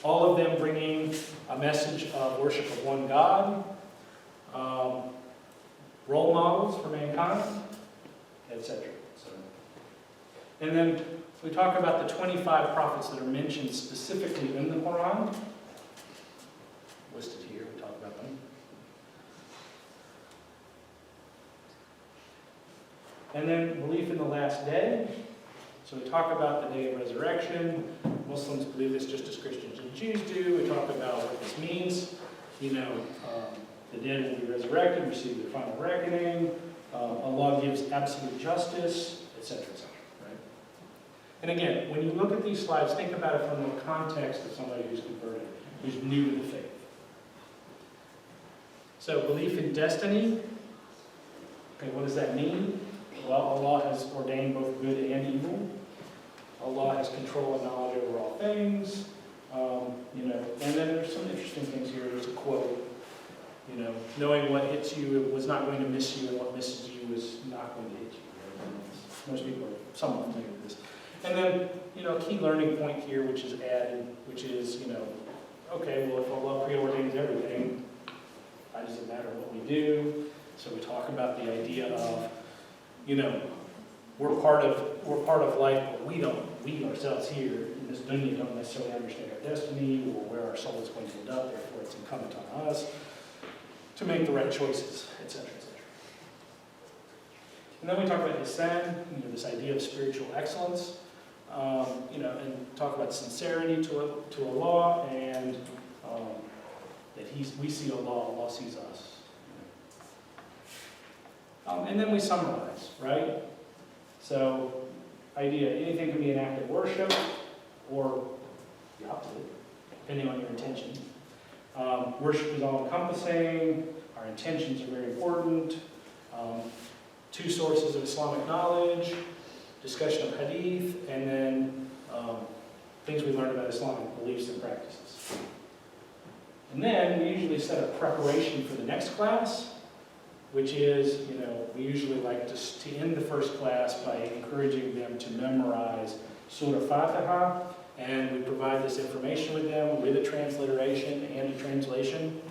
all of them bringing a message of worship of one God, role models for mankind, etc. And then we talk about the 25 prophets that are mentioned specifically in the Quran, listed here. We talk about them. And then belief in the last day. So we talk about the day of resurrection. Muslims believe this just as Christians and Jews do. We talk about what this means. You know, the dead will be resurrected, receive their final reckoning. Allah gives absolute justice, etc., etc. Right? And again, when you look at these slides, think about it from the context of somebody who's converted, who's new to the faith. So belief in destiny. Okay, what does that mean? Well, Allah has ordained both good and evil. Allah has control and knowledge over all things. You know, and then there's some interesting things here. There's a quote. You know, knowing what hits you was not going to miss you, and what misses you is not going to hit you. Right? Most people are somewhat familiar with this. And then, you know, a key learning point here, which is added, which is, you know, okay, well, if Allah preordains everything, why does it matter what we do? So we talk about the idea of, you know, we're part of life, but we ourselves here in this dunya don't necessarily understand our destiny or where our soul is going to end up. Therefore, it's incumbent on us to make the right choices, etc., etc. And then we talk about Ihsan, you know, this idea of spiritual excellence, you know, and talk about sincerity to Allah, and that we see Allah, Allah sees us. And then we summarize, right? So, idea, anything can be an act of worship, or the opposite, depending on your intention. Worship is all-encompassing. Our intentions are very important. 2 sources of Islamic knowledge, discussion of hadith, and then things we learned about Islamic beliefs and practices. And then we usually set up preparation for the next class, which is, you know, we usually like to end the first class by encouraging them to memorize Surah Fatiha, and we provide this information with them with a transliteration and a translation.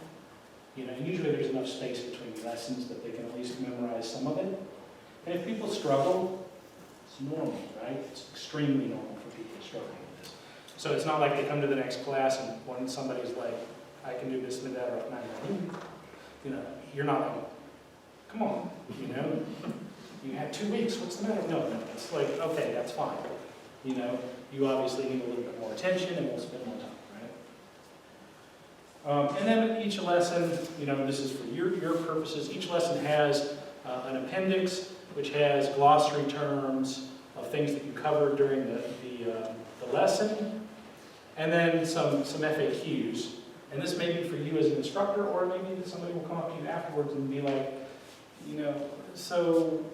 You know, and usually there's enough space between lessons that they can at least memorize some of it. And if people struggle, it's normal, right? It's extremely normal for people struggling with this. So it's not like they come to the next class and when somebody's like, I can do this, that, or you know, you're not like, come on, you know, you had 2 weeks, what's the matter? No, it's like, okay, that's fine. You know, you obviously need a little bit more attention and we'll spend more time, right? And then each lesson, you know, this is for your purposes, each lesson has an appendix which has glossary terms of things that you covered during the lesson, and then some FAQs. And this may be for you as an instructor, or maybe that somebody will come up to you afterwards and be like, you know, so,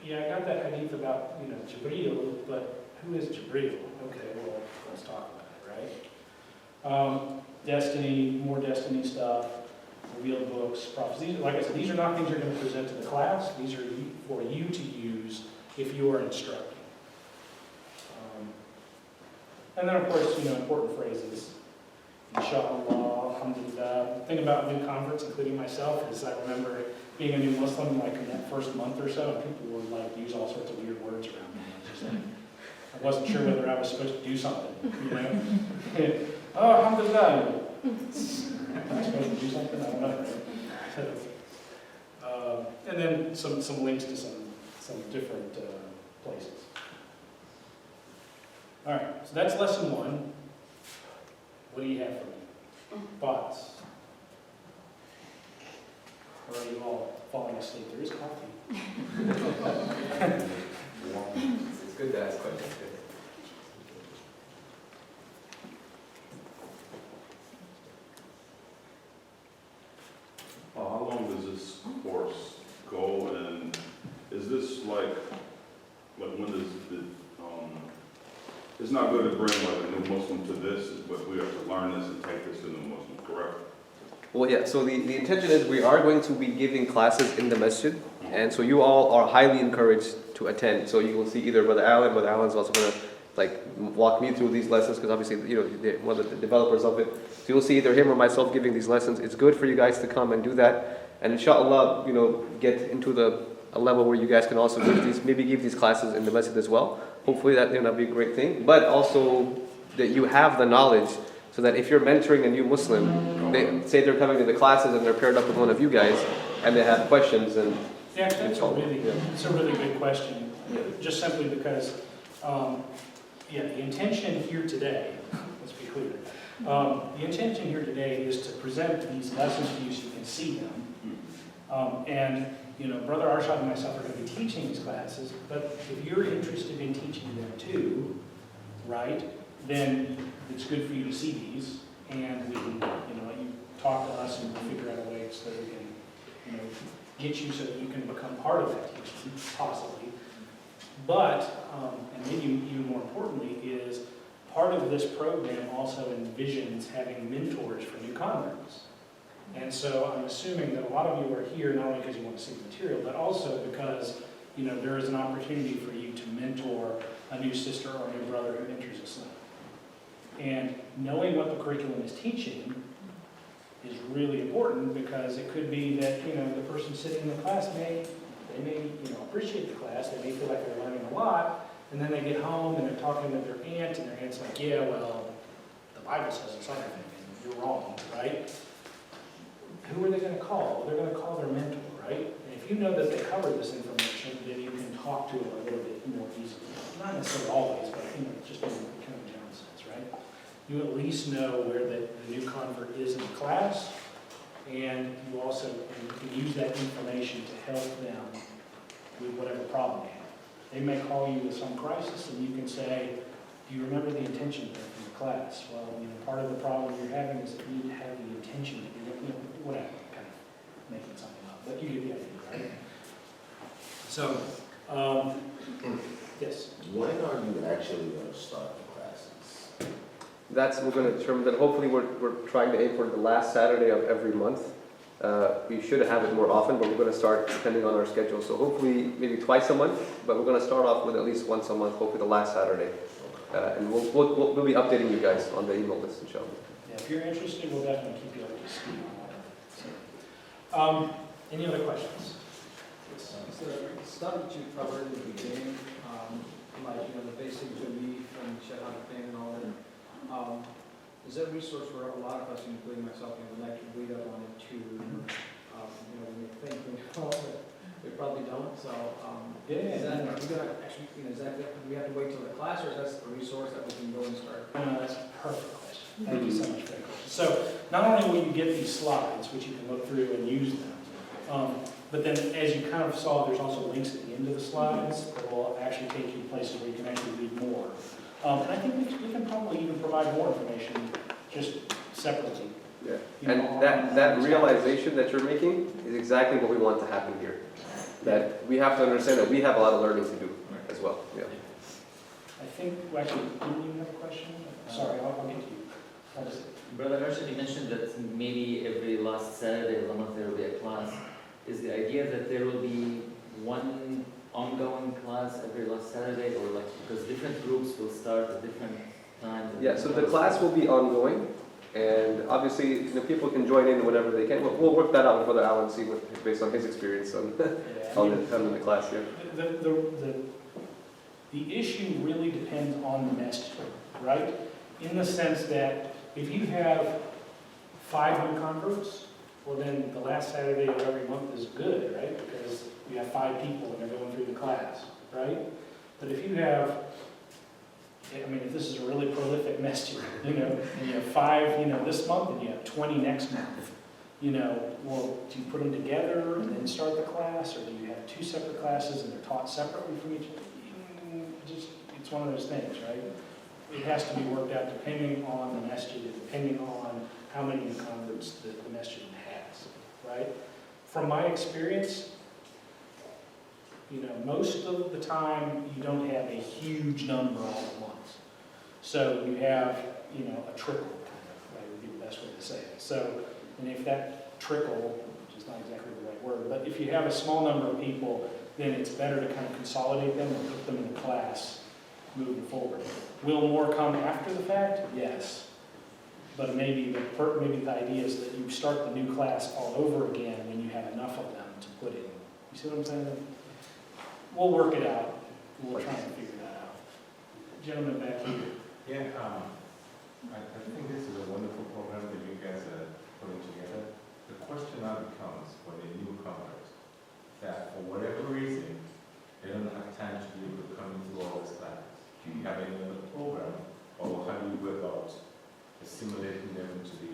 yeah, I got that hadith about, you know, Jibreel, but who is Jibreel? Okay, well, let's talk about it, right? Destiny, more destiny stuff, revealed books, prophecies. Like I said, these are not things you're going to present to the class. These are for you to use if you are instructing. And then, of course, you know, important phrases. Inshallah, alhamdulillah. The thing about new converts, including myself, is I remember being a new Muslim, like in that first month or so, and people would like use all sorts of weird words around me. It's just like, I wasn't sure whether I was supposed to do something, you know? Oh, alhamdulillah. Am I supposed to do something? I don't know. Right? And then some links to some different places. All right, so that's lesson 1. What do you have for me? Thoughts? Or are you all falling asleep? There is coffee. It's good to ask questions. How long does this course go, and is this like when does the, it's not good to bring like a new Muslim to this, but we have to learn this and take this to the Muslim, correct? Well, yeah, so the intention is we are going to be giving classes in the masjid, and so you all are highly encouraged to attend. So you will see either Brother Alan is also going to like walk me through these lessons, because obviously, you know, they're one of the developers of it. So you'll see either him or myself giving these lessons. It's good for you guys to come and do that, and inshallah, you know, get into a level where you guys can also give these, maybe give these classes in the masjid as well. Hopefully that, you know, that'll be a great thing. But also that you have the knowledge, so that if you're mentoring a new Muslim, they say they're coming to the classes and they're paired up with one of you guys, and they have questions and. Yeah, that's a really good question. Just simply because, the intention here today, let's be clear, the intention here today is to present these lessons to you so you can see them. And, you know, Brother Arshad and myself are going to be teaching these classes, but if you're interested in teaching them too, right, then it's good for you to see these, and we can, you know, you talk to us and we'll figure out a way so that we can, you know, get you so that you can become part of that teaching, possibly. But, and maybe even more importantly, is part of this program also envisions having mentors for new converts. And so I'm assuming that a lot of you are here not only because you want to see the material, but also because, you know, there is an opportunity for you to mentor a new sister or a new brother who enters Islam. And knowing what the curriculum is teaching is really important, because it could be that, you know, the person sitting in the class may appreciate the class, they may feel like they're learning a lot, and then they get home and they're talking with their aunt, and their aunt's like, yeah, well, the Bible says it's everything, and you're wrong, right? Who are they going to call? Well, they're going to call their mentor, right? And if you know that they covered this information, then you can talk to them a little bit more easily. Not necessarily always, but, you know, just in kind of a general sense, right? You at least know where the new convert is in the class, and you also can use that information to help them with whatever problem they have. They may call you with some crisis, and you can say, do you remember the intention from the class? Well, you know, part of the problem you're having is that you have the intention that you're, you know, whatever, kind of making something up, but you get the idea, right? So, yes? When are you actually going to start the classes? That's, we're going to determine that. Hopefully we're trying to aim for the last Saturday of every month. We should have it more often, but we're going to start depending on our schedule. So hopefully maybe twice a month, but we're going to start off with at least once a month, hopefully the last Saturday. And we'll be updating you guys on the email list, inshallah. Yeah, if you're interested, we'll definitely keep you up to speed on whatever. So, any other questions? Yes. So the stuff that you covered in the beginning, like, you know, the basic belief and Shahadatain and all that, is that a resource for a lot of us, including myself, and would like to read up on it too? You know, when we think we know, but we probably don't. So, is that, are we gonna actually, you know, is that, do we have to wait till the class, or is that a resource that we can go and start? That's a perfect question. Thank you so much for that question. So, not only will you get these slides, which you can look through and use them, but then as you kind of saw, there's also links at the end of the slides that will actually take you to places where you can actually read more. And I think we can probably even provide more information just separately. Yeah. You know, And that realization that you're making is exactly what we want to happen here. That we have to understand that we have a lot of learning to do as well. Yeah. I think, well, actually, didn't you have a question? Sorry, I'll get to you. What is it? Brother Arshad, you mentioned that maybe every last Saturday of the month there will be a class. Is the idea that there will be one ongoing class every last Saturday, or like, because different groups will start at different times? Yeah, so the class will be ongoing, and obviously, you know, people can join in whenever they can. We'll work that out with Brother Alan, see what, based on his experience on the class here. The issue really depends on the message, right? In the sense that if you have 5 new converts, well then the last Saturday of every month is good, right? Because you have 5 people and they're going through the class, right? But if you have, I mean, if this is a really prolific message, you know, and you have 5, you know, this month and you have 20 next month, you know, well, do you put them together and then start the class, or do you have 2 separate classes and they're taught separately from each other? Just, it's one of those things, right? It has to be worked out depending on the masjid, depending on how many converts the masjid has, right? From my experience, you know, most of the time you don't have a huge number all at once. So you have, you know, a trickle, kind of, right, would be the best way to say it. So, and if that trickle, which is not exactly the right word, but if you have a small number of people, then it's better to kind of consolidate them and put them in a class moving forward. Will more come after the fact? Yes. But maybe the idea is that you start the new class all over again when you have enough of them to put in. You see what I'm saying? We'll work it out. We'll try and figure that out. Gentleman back here. Yeah, I think this is a wonderful program that you guys are putting together. The question now becomes for the newcomers that for whatever reason, they don't have time to be able to come into all this class. Do you have any other program, or how do you go about assimilating them into the?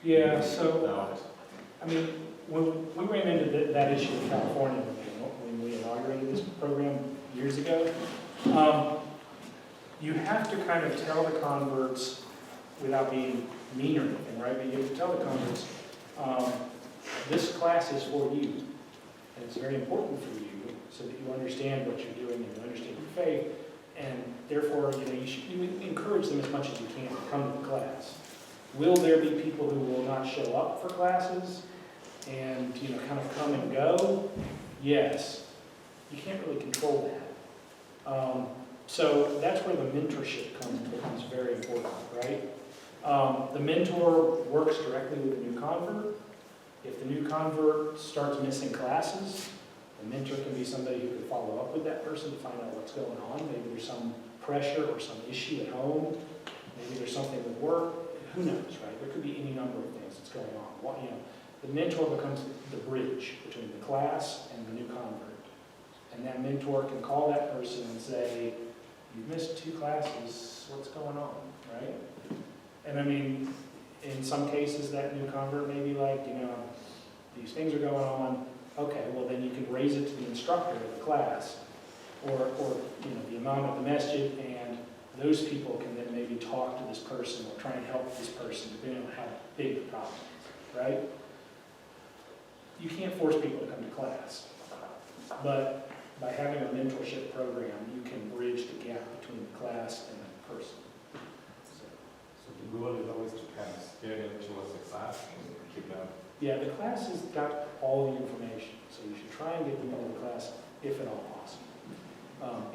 Yeah, so, Now, I mean, when we ran into that issue in California when we inaugurated this program years ago, you have to kind of tell the converts without being mean or anything, right? But you have to tell the converts, this class is for you, and it's very important for you so that you understand what you're doing and you understand your faith, and therefore, you encourage them as much as you can to come to the class. Will there be people who will not show up for classes and, kind of come and go? Yes. You can't really control that. So that's where the mentorship becomes very important, right? The mentor works directly with the new convert. If the new convert starts missing classes, the mentor can be somebody who can follow up with that person to find out what's going on. Maybe there's some pressure or some issue at home. Maybe there's something with work. Who knows, right? There could be any number of things that's going on. The mentor becomes the bridge between the class and the new convert. And that mentor can call that person and say, "You've missed 2 classes, what's going on?" Right? And I mean, in some cases, that new convert may be like, these things are going on. Okay, well then you can raise it to the instructor of the class, or the imam at the masjid, and those people can then maybe talk to this person or try and help this person, depending on how big the problem is, right? You can't force people to come to class, but by having a mentorship program, you can bridge the gap between the class and the person. so the goal is always to kind of steer them towards the class and keep them. Yeah, the class has got all the information, so you should try and get them into the class if at all possible.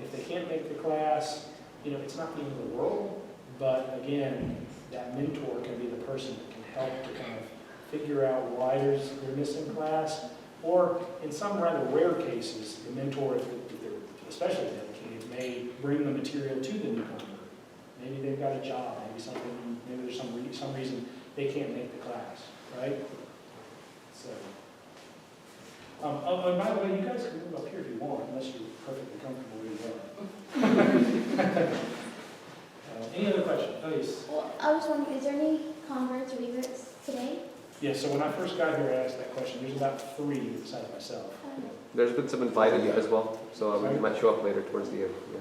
If they can't make the class, it's not the end of the world, but again, that mentor can be the person that can help to kind of figure out why they're missing class, or in some rather rare cases, the mentor, if they're especially dedicated, may bring the material to the newcomer. Maybe they've got a job, maybe there's some reason they can't make the class, right? So, and by the way, you guys can move up here if you want, unless you're perfectly comfortable where you are. Any other questions? Please. Well, I was wondering, is there any converts or reverts today? Yeah, so when I first got here, I asked that question. There's about 3 besides myself. There's been some invited as well, so we might show up later towards the end. Yeah.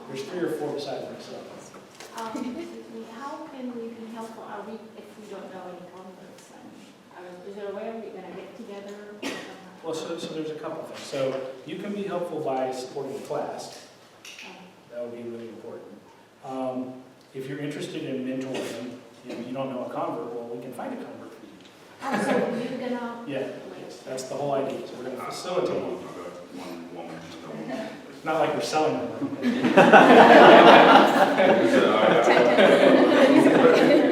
There's 3 or 4 besides myself. Excuse me, how can we be helpful if we don't know any converts? Is there a way we're going to get together? Well, so there's a couple things. So you can be helpful by supporting the class. That would be really important. If you're interested in mentoring, you don't know a convert, well, we can find a convert for you. Oh, so you're going to... Yeah, that's the whole idea. So we're going to facilitate. Not like we're selling them.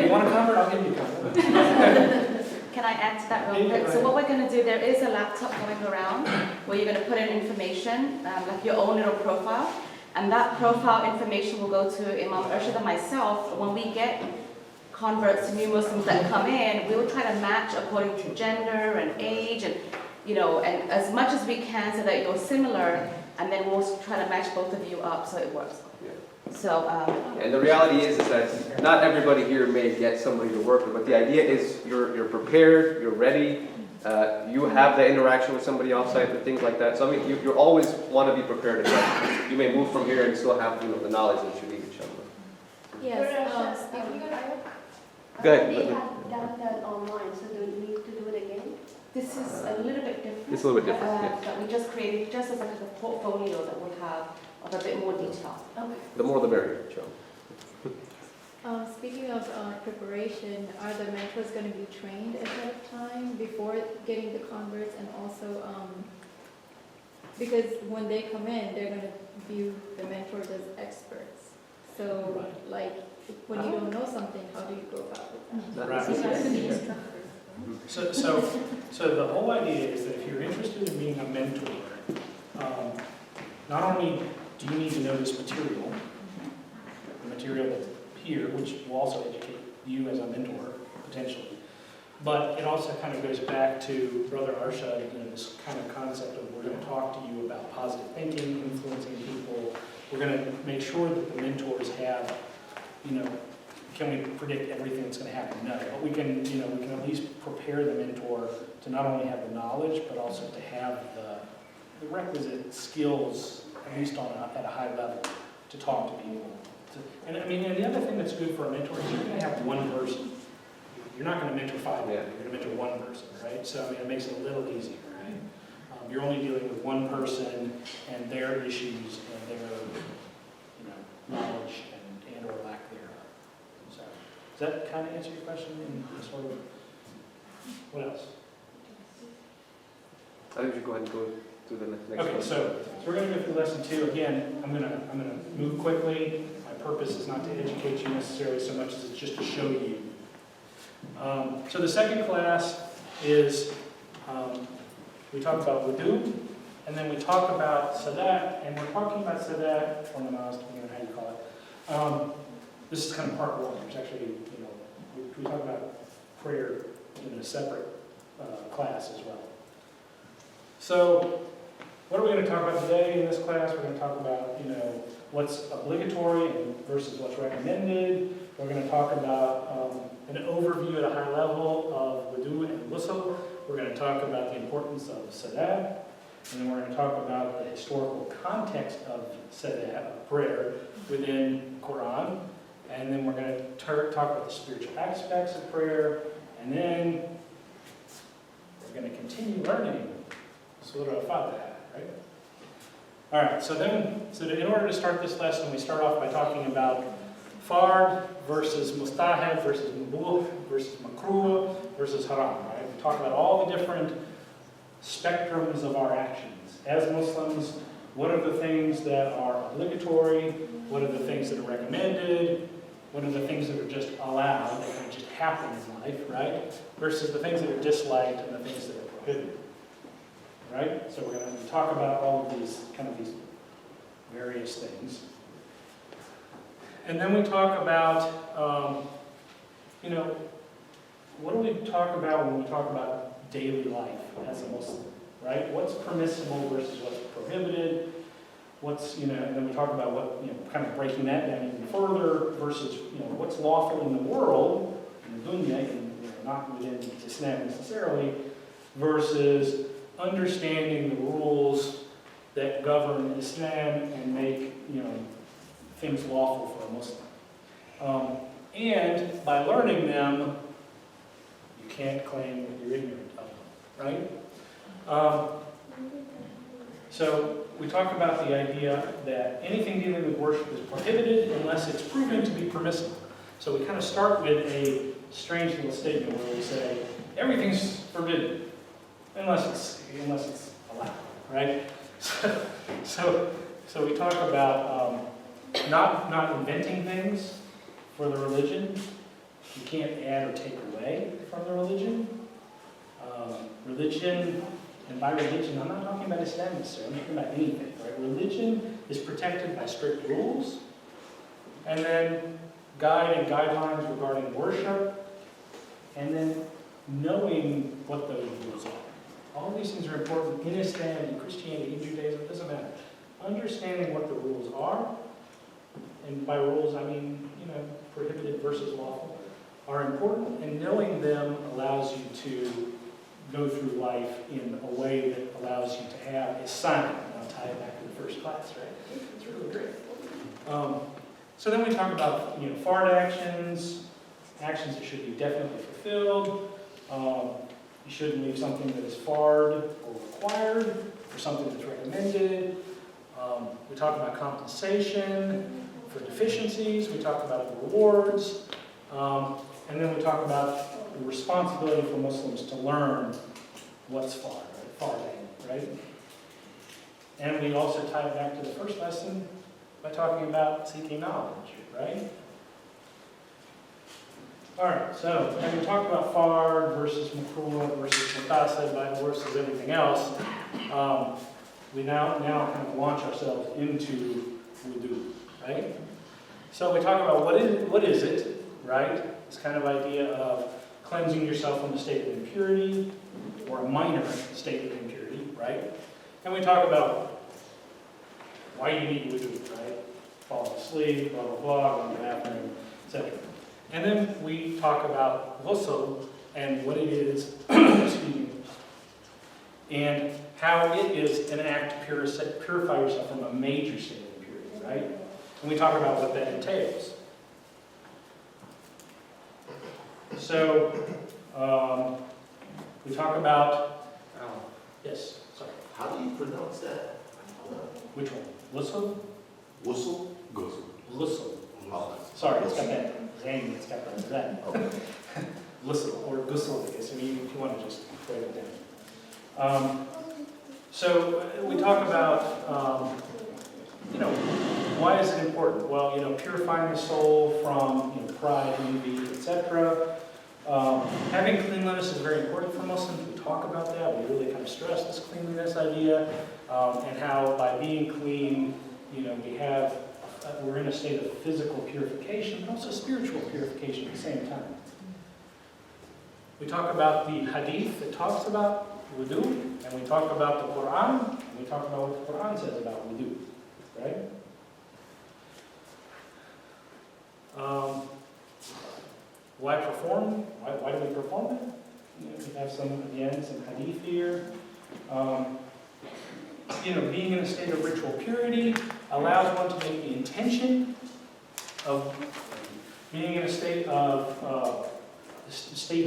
You want a convert? I'll give you a convert. Can I add to that real quick? So what we're going to do, there is a laptop going around where you're going to put in information, like your own little profile, and that profile information will go to Imam Urshid and myself. When we get converts, new Muslims that come in, we will try to match according to gender and age, and and as much as we can so that you're similar, and then we'll try to match both of you up so it works. So, And the reality is that not everybody here may get somebody to work with, but the idea is you're prepared, you're ready, you have the interaction with somebody outside and things like that. So I mean, you always want to be prepared again. You may move from here and still have the knowledge that you need each other. Yes. Go ahead. They have done that online, so do we need to do it again? this is a little bit different. It's a little bit different, yeah. That we just created just as like a portfolio that will have of a bit more detail. Okay. The more the merrier, Joe. Speaking of preparation, are the mentors going to be trained ahead of time before getting the converts, and also Because when they come in, they're gonna view the mentors as experts. So, like, when you don't know something, how do you go about with that? Right. So the whole idea is that if you're interested in being a mentor, not only do you need to know this material, the material that's here, which will also educate you as a mentor, potentially, but it also kind of goes back to Brother Arshad, this kind of concept of we're going to talk to you about positive thinking, influencing people. We're going to make sure that the mentors have, can we predict everything that's going to happen? No, but we can at least prepare the mentor to not only have the knowledge, but also to have the requisite skills, at least at a high level, to talk to people. And the other thing that's good for a mentor is you're going to have one person. You're not going to mentor 5 people. You're going to mentor one person, right? So it makes it a little easier, right? You're only dealing with one person and their issues and their, knowledge and or lack thereof. So does that kind of answer your question? In sort of, what else? I think we should go ahead and go to the next Okay, one. so we're going to go through lesson 2. Again, I'm gonna move quickly. My purpose is not to educate you necessarily so much as it's just to show you. So the second class is, we talk about wudu, and then we talk about sadat, and we're talking about sadat, or namaz, depending on how you call it. This is kind of part 1. There's actually, we talk about prayer in a separate class as well. So, what are we going to talk about today in this class? We're going to talk about, what's obligatory versus what's recommended. We're going to talk about an overview at a high level of wudu and ghusl. We're going to talk about the importance of sadat. And then we're going to talk about the historical context of sadat, of prayer, within Quran. And then we're going to talk about the spiritual aspects of prayer. And then we're going to continue learning Surah Al-Fatiha, right? All right, so in order to start this lesson, we start off by talking about fard versus mustahab versus mubah versus makruh versus haram, right? We talk about all the different spectrums of our actions. As Muslims, what are the things that are obligatory? What are the things that are recommended? What are the things that are just allowed, that kind of just happen in life, right? Versus the things that are disliked and the things that are prohibited. Right? So we're going to talk about all of these various things. And then we talk about, what do we talk about when we talk about daily life as a Muslim, right? What's permissible versus what's prohibited? And then we talk about what, kind of breaking that down even further versus, what's lawful in the world, in the dunya, and not within Islam necessarily, versus understanding the rules that govern Islam and make things lawful for a Muslim. And by learning them, you can't claim that you're ignorant of them, right? So we talk about the idea that anything dealing with worship is prohibited unless it's proven to be permissible. So we kind of start with a strange little statement where we say everything's forbidden unless it's allowed, right? So we talk about not inventing things for the religion. You can't add or take away from the religion. Religion, and by religion, I'm not talking about Islam necessarily, I'm talking about anything, right? Religion is protected by strict rules, and then guidelines regarding worship, and then knowing what those rules are. All of these things are important in Islam, in Christianity, in Judaism, it doesn't matter. Understanding what the rules are, and by rules I mean, prohibited versus lawful, are important, and knowing them allows you to go through life in a way that allows you to have a sign. And I'll tie it back to the first class, right? It's really great. So then we talk about, fard actions that should be definitely fulfilled. You shouldn't leave something that is fard or required, or something that's recommended. We talk about compensation for deficiencies. We talk about the rewards. And then we talk about the responsibility for Muslims to learn what's fard, right? Farding, right? And we also tie it back to the first lesson by talking about seeking knowledge, right? All right, so having talked about fard versus makruh versus muqasid, Bible versus everything else, we now kind of launch ourselves into wudu, right? So we talk about what is it, right? This kind of idea of cleansing yourself from a state of impurity or a minor state of impurity, right? And we talk about why you need wudu, right? Fall asleep, blah, blah, blah, go to the bathroom, etc. And then we talk about ghusl and what it is, excuse me, and how it is an act to purify yourself from a major state of impurity, right? And we talk about what that entails. So, we talk about, yes, sorry, How do you pronounce that? which one? Ghusl? Whistle? Ghusl. Ghusl. Oh, Sorry, it's got that zang, it's got that. okay. Ghusl, or ghusl, I guess, if you want to just write it down. So we talk about, why is it important? Well, purifying the soul from pride, envy, etc. Having cleanliness is very important for Muslims. We talk about that. We really kind of stress this cleanliness idea, and how by being clean, we're in a state of physical purification, but also spiritual purification at the same time. We talk about the hadith that talks about wudu, and we talk about the Quran, and we talk about what the Quran says about wudu, right? Why perform? Why do we perform it? We have some hadith here. Being in a state of ritual purity allows one to make the intention of being in a state of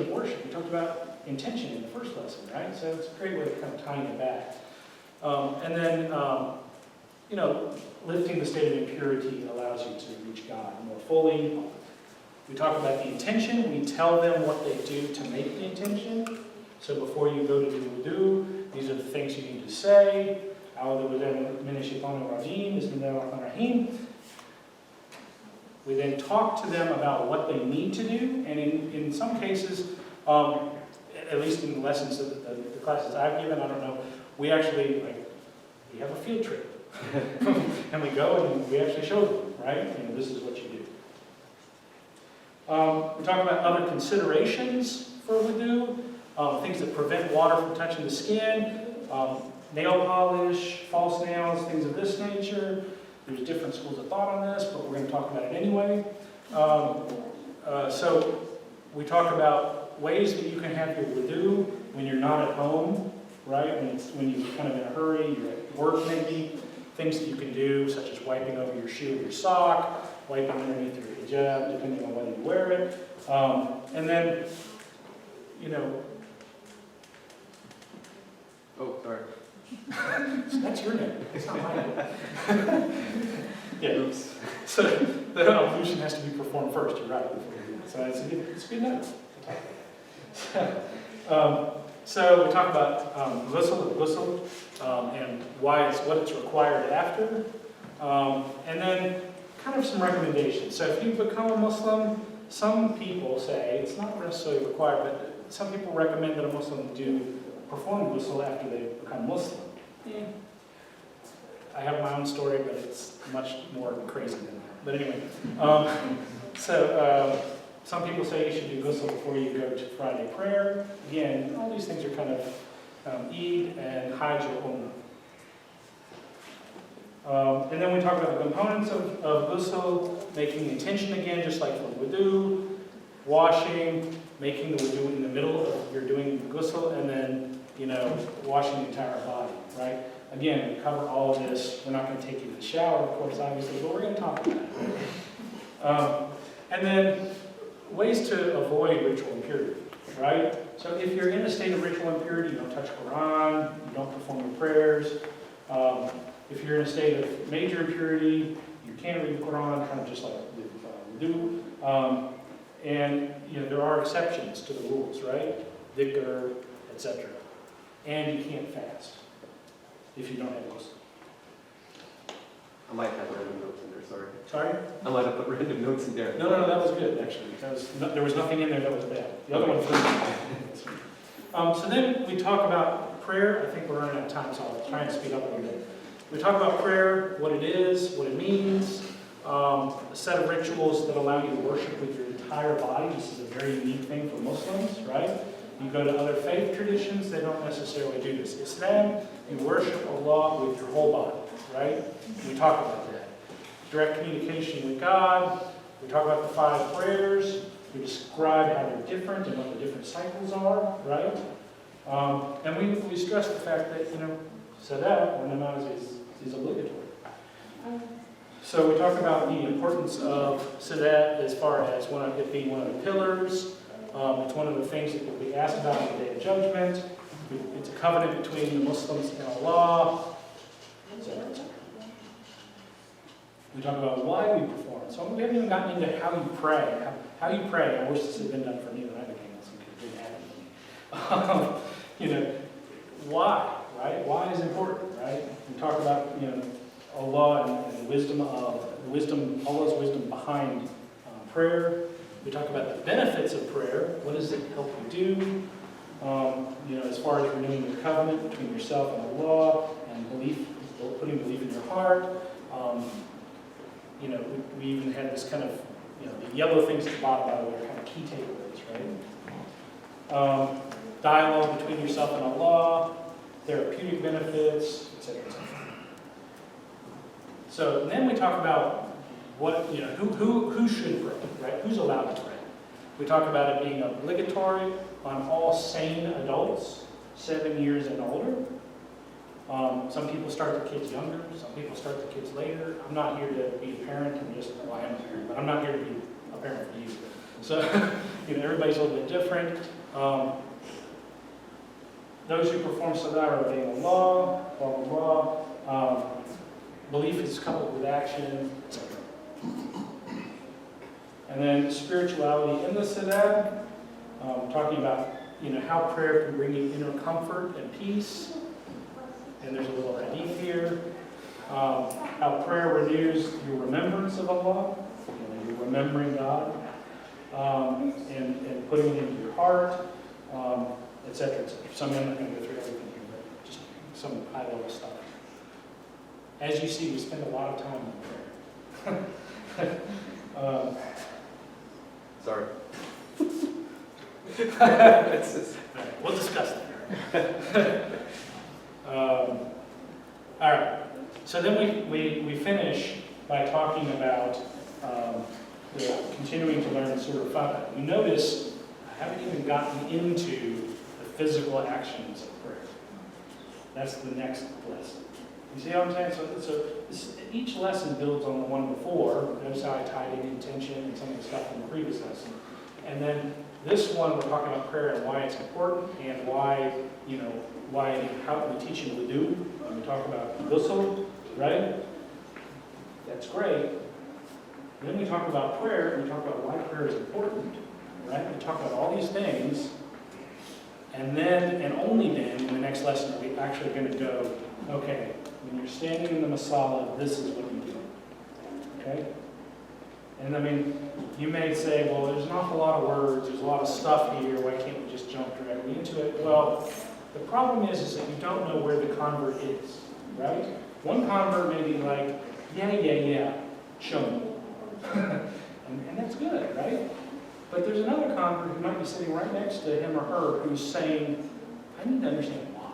worship. We talked about intention in the first lesson, right? So it's a great way of kind of tying it back. And then, lifting the state of impurity allows you to reach God more fully. We talk about the intention. We tell them what they do to make the intention. So before you go to do wudu, these are the things you need to say. We then talk to them about what they need to do, and in some cases, at least in the lessons, the classes I've given, I don't know, we actually, we have a field trip. And we go and we actually show them, right? This is what you do. We talk about other considerations for wudu, things that prevent water from touching the skin, nail polish, false nails, things of this nature. There's different schools of thought on this, but we're going to talk about it anyway. So we talk about ways that you can have your wudu when you're not at home, right? When you're kind of in a hurry, you're at work maybe. Things that you can do, such as wiping over your shoe or your sock, wiping underneath your hijab, depending on whether you wear it. And then, Oh, sorry. So that's your name. It's not my name. Yeah. So the ablution has to be performed first. You're right. So it's a good note. So we talk about ghusl, and what it's required after, and then kind of some recommendations. So if you become a Muslim, some people say it's not necessarily required, but some people recommend that a Muslim do perform ghusl after they become Muslim. I have my own story, but it's much more crazy than that. But anyway, some people say you should do ghusl before you go to Friday prayer. Again, all these things are kind of Eid and Hajj or Umrah. And then we talk about the components of ghusl, making the intention again, just like for wudu, washing, making the wudu in the middle of you're doing ghusl, and then washing the entire body, right? Again, we cover all of this. We're not going to take you to the shower, of course, obviously, but we're going to talk about it. And then ways to avoid ritual impurity, right? So if you're in a state of ritual impurity, you don't touch Quran, you don't perform your prayers. If you're in a state of major impurity, you can't read the Quran, kind of just like we do. And there are exceptions to the rules, right? Dhikr, etc. And you can't fast if you don't have ghusl. I might have random notes in there, sorry. Sorry? I might have put random notes in there. No, that was good, actually, because there was nothing in there that was bad. The other one was so then we talk about prayer. I think we're running out of time, so I'll try and speed up a little bit. We talk about prayer, what it is, what it means, a set of rituals that allow you to worship with your entire body. This is a very unique thing for Muslims, right? You go to other faith traditions, they don't necessarily do this. Islam, you worship Allah with your whole body, right? We talk about that. Direct communication with God. We talk about the 5 prayers. We describe how they're different and what the different cycles are, right? And we stress the fact that, salat or namaz is obligatory. So we talk about the importance of salat as far as it being one of the pillars. It's one of the things that will be asked about on the Day of Judgment. It's a covenant between the Muslims and Allah. We talk about why we perform. So we haven't even gotten into how you pray. How you pray. I wish this had been done for me when I became Muslim, because it didn't happen to me. Why, right? Why is important, right? We talk about, Allah and the wisdom of Allah's wisdom behind prayer. We talk about the benefits of prayer. What does it help you do? As far as renewing the covenant between yourself and Allah, and putting belief in your heart. We even had this kind of, the yellow things at the bottom, by the way, are kind of key takeaways, right? Dialogue between yourself and Allah, therapeutic benefits, etc., etc. So then we talk about who should pray, right? Who's allowed to pray? We talk about it being obligatory on all sane adults, 7 years and older. Some people start their kids younger, some people start their kids later. I'm not here to be a parent, I am a parent, but I'm not here to be a parent for you. So, everybody's a little bit different. Those who perform salah are obeying Allah, blah, blah, blah. Belief is coupled with action, etc. And then spirituality in the salah, talking about, how prayer can bring you inner comfort and peace. And there's a little hadith here. How prayer renews your remembrance of Allah. You're remembering God. And putting it into your heart, etc., etc. So I'm not going to go through everything here, but just some high-level stuff. As you see, we spend a lot of time on prayer. Sorry. We'll discuss that. All right. So then we finish by talking about continuing to learn Surah Al-Fatihah. You notice I haven't even gotten into the physical actions of prayer. That's the next lesson. You see what I'm saying? So each lesson builds on the one before. Notice how I tied in intention and some of the stuff in the previous lesson. And then this one, we're talking about prayer and why it's important and why, how we teach you to do. And we talk about ghusl, right? That's great. Then we talk about prayer, and we talk about why prayer is important, right? We talk about all these things, and then, and only then, in the next lesson, are we actually going to go, okay, when you're standing in the masala, this is what you do, okay? And you may say, well, there's an awful lot of words, there's a lot of stuff here, why can't we just jump directly into it? Well, the problem is that you don't know where the convert is, right? One convert may be like, yeah, show me. and that's good, right? But there's another convert who might be sitting right next to him or her who's saying, I need to understand why,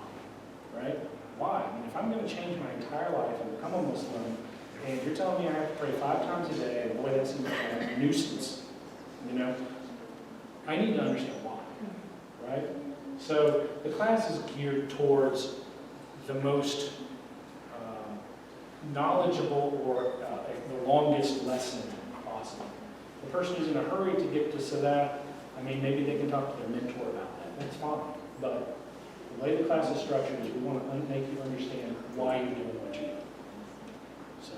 right? Why? If I'm going to change my entire life and become a Muslim, and you're telling me I have to pray 5 times a day, and boy, that seems like a nuisance, I need to understand why, right? So the class is geared towards the most knowledgeable or the longest lesson possible. The person who's in a hurry to get to Salah, maybe they can talk to their mentor about that. That's fine. But the way the class is structured is we want to make you understand why you're doing what you're doing. So,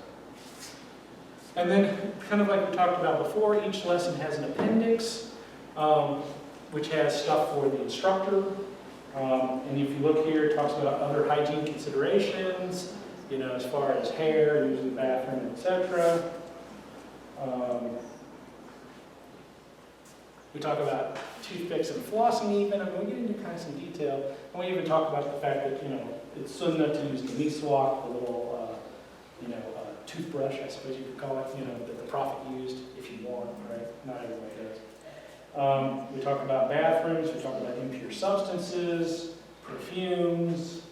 and then, kind of like we talked about before, each lesson has an appendix, which has stuff for the instructor. And if you look here, it talks about other hygiene considerations, you know, as far as hair, using the bathroom, etc. We talk about toothpicks and flossing even. I mean, we get into kind of some detail. And we even talk about the fact that, you know, it's sunnah to use the miswak, the little, toothbrush, I suppose you could call it, you know, that the Prophet used, if you want, right? Not everybody does. We talk about bathrooms. We talk about impure substances, perfumes,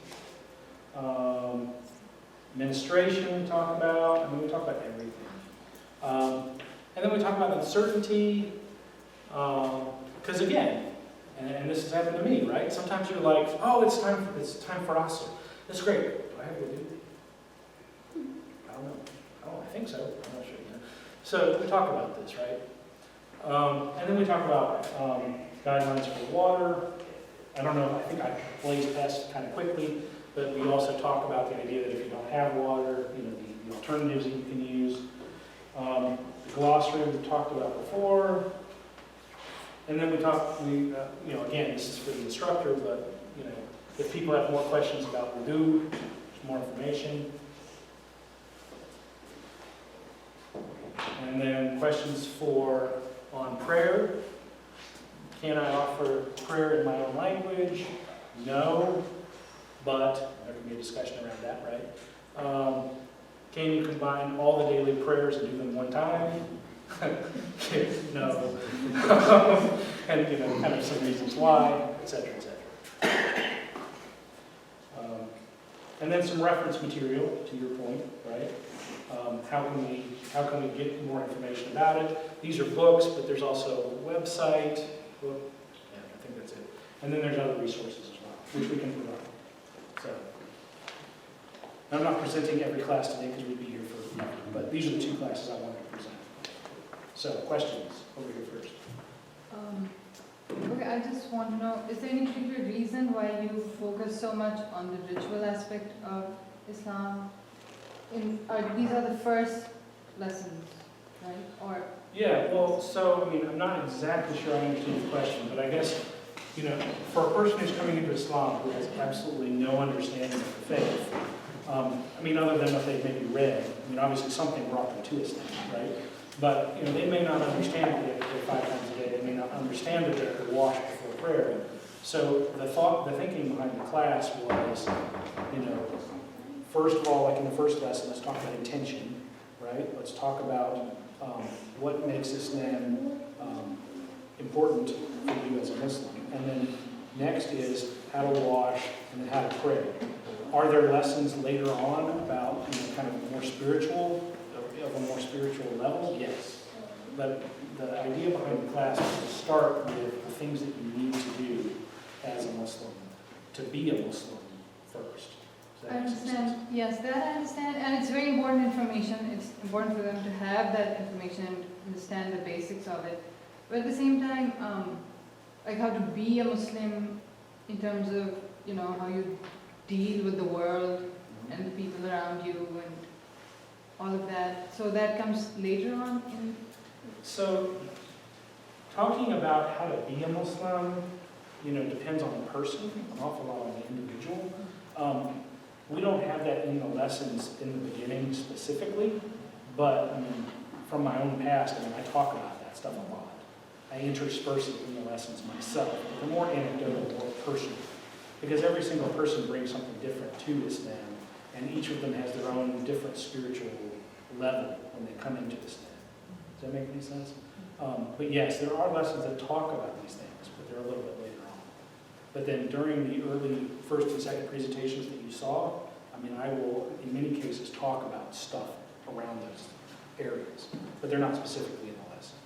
menstruation we talk about. I mean, we talk about everything. And then we talk about uncertainty. Because again, and this has happened to me, right? Sometimes you're like, oh, it's time for Asr. That's great. Do I have to do it? I don't know. I think so. I'm not sure. You know. So we talk about this, right? And then we talk about guidelines for water. I don't know. I think I blazed past kind of quickly, but we also talk about the idea that if you don't have water, you know, the alternatives that you can use. The glossary we talked about before. And then we talk, you know, again, this is for the instructor, but, you know, if people have more questions about wudu, there's more information. And then questions on prayer. Can I offer prayer in my own language? No, but there can be a discussion around that, right? Can you combine all the daily prayers and do them one time? No. And, you know, kind of some reasons why, etc., etc. And then some reference material, to your point, right? How can we get more information about it? These are books, but there's also a website. Yeah, I think that's it. And then there's other resources as well, which we can provide. So, I'm not presenting every class today because we'd be here forever, but these are the two classes I wanted to present. So, questions over here first. Okay, I just want to know, is there any particular reason why you focus so much on the ritual aspect of Islam? These are the first lessons, right? Or Yeah, well, so, I mean, I'm not exactly sure I understand the question, but I guess, you know, for a person who's coming into Islam who has absolutely no understanding of the faith, I mean, other than what they've maybe read, I mean, obviously something brought them to Islam, right? But, you know, they may not understand that they have to pray 5 times a day. They may not understand that they have to wash before prayer. So the thinking behind the class was, you know, first of all, like in the first lesson, let's talk about intention, right? Let's talk about what makes Islam important for you as a Muslim. And then next is how to wash and then how to pray. Are there lessons later on about, you know, kind of more spiritual, of a more spiritual level? Yes. But the idea behind the class is to start with the things that you need to do as a Muslim, to be a Muslim first. Does that I make sense? understand, yes, that I understand, and it's very important information. It's important for them to have that information and understand the basics of it. But at the same time, like how to be a Muslim in terms of, you know, how you deal with the world and the people around you and all of that. So that comes later on in... So, talking about how to be a Muslim, you know, depends on the person, an awful lot on the individual. We don't have that in the lessons in the beginning specifically, but I mean, from my own past, I mean, I talk about that stuff a lot. I intersperse it in the lessons myself, but they're more anecdotal, more personal, because every single person brings something different to Islam, and each of them has their own different spiritual level when they come into Islam. Does that make any sense? But yes, there are lessons that talk about these things, but they're a little bit later on. But then during the early first and second presentations that you saw, I mean, I will, in many cases, talk about stuff around those areas, but they're not specifically in the lesson,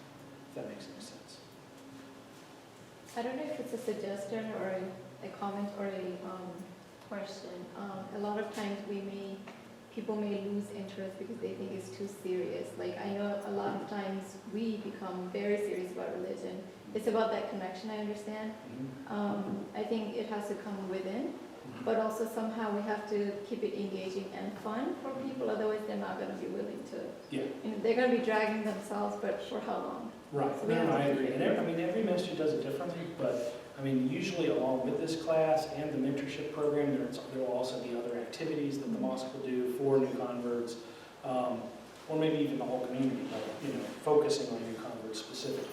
if that makes any sense. I don't know if it's a suggestion or a comment or a question. A lot of times people may lose interest because they think it's too serious. Like, I know a lot of times we become very serious about religion. It's about that connection, I understand. I think it has to come within, but also somehow we have to keep it engaging and fun for people, otherwise they're not going to be willing to. Yeah. You know, they're going to be dragging themselves, but for how long? Right, So we no, have to I keep agree. it And every masjid does it differently, but I mean, usually along with this class and the mentorship program, there will also be other activities that the mosque will do for new converts, or maybe even the whole community, but, focusing on new converts specifically.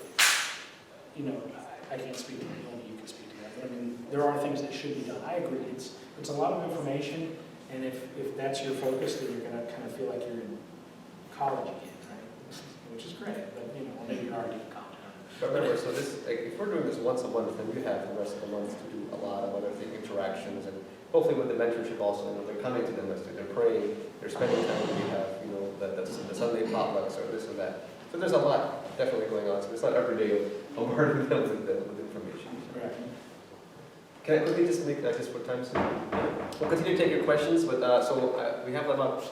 I can't speak to that, only you can speak to that. But I mean, there are things that should be done. I agree, it's a lot of information, and if that's your focus, then you're gonna kind of feel like you're in college again, right? Which is great, but, maybe you're already in college. But remember, so this, if we're doing this once a month, then we have the rest of the month to do a lot of other interactions, and hopefully with the mentorship also, they're coming to the masjid, they're praying, they're spending time, we have, the Sunday potlucks or this or that. So there's a lot definitely going on, so it's not every day of bombarding them with information. Correct. Can I quickly just make, just for time's sake? We'll continue to take your questions, but, we have about,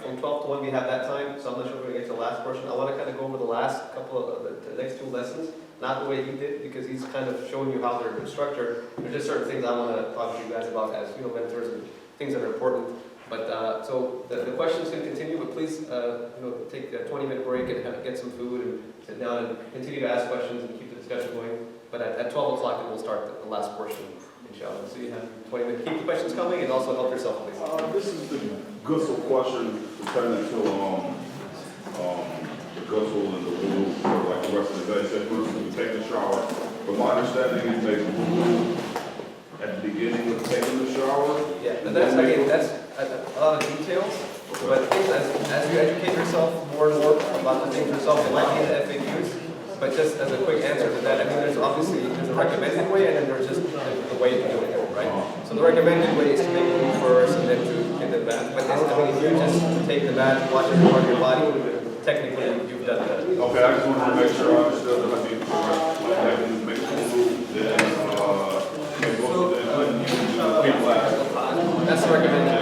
from 12 to 1, we have that time, so I'm not sure if we're going to get to the last portion. I want to kind of go over the last couple of, the next 2 lessons, not the way he did, because he's kind of showing you how they're structured. There's just certain things I want to talk to you guys about as, mentors and things that are important. But, so the questions can continue, but please, take a 20-minute break and kind of get some food and sit down and continue to ask questions and keep the discussion going. But at 12 o'clock, then we'll start the last portion, inshallah. So you have 20 minutes. Keep the questions coming and also help yourself, please. This is the ghusl question pertaining to the ghusl and the wudu for like the rest of the day. Say, for instance, you take a shower. From my understanding, you make wudu at the beginning of taking the shower. Yeah, and that's a lot of details. But as you educate yourself more and more about the things yourself, it might be in the FAQs. But just as a quick answer to that, I mean, there's a recommended way, and then there's just the way of doing it, right? So the recommended way is to make wudu first, and then to get the bath. But if you just take the bath, wash every part of your body, technically you've done that. Okay, I just wanted to make sure I understood that I need to correct. Like, I can make wudu, then make wudu, then use the last. That's the recommended